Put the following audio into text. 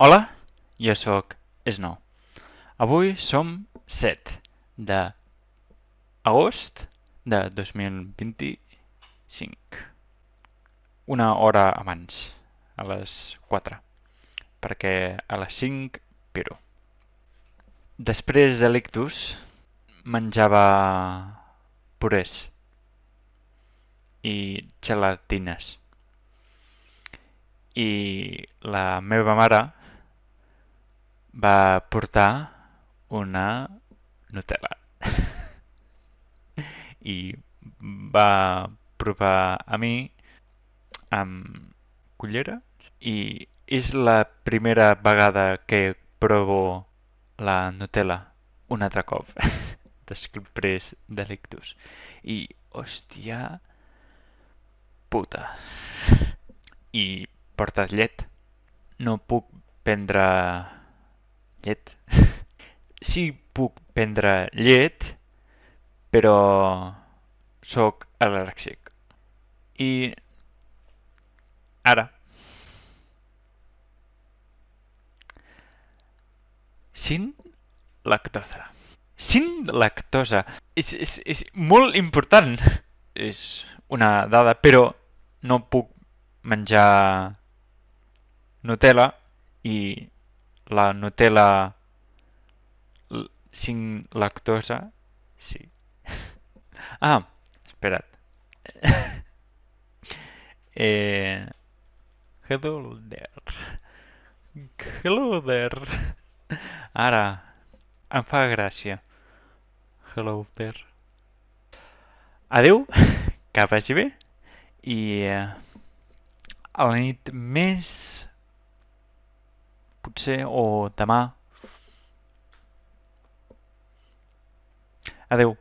Hola, jo sóc Snow. Avui som 7 d'agost de 2025. Una hora abans, a les 4, perquè a les 5 piro. Després de l'ictus menjava purés i gelatines. I la meva mare va portar una Nutella i va provar a mi amb cullera i és la primera vegada que provo la Nutella un altre cop després de l'ictus i hòstia puta. I porta llet. No puc prendre llet. Sí puc prendre llet, però sóc al·lèrgic. I ara, sin lactosa. Sin lactosa. És molt important. És una dada, però no puc menjar Nutella i la Nutella sin lactosa, sí. Ah, espera't. eh, hello there. Hello there. Ara, em fa gràcia. Hello there. Adeu, que vagi bé i a la nit més potser o demà. Adeu.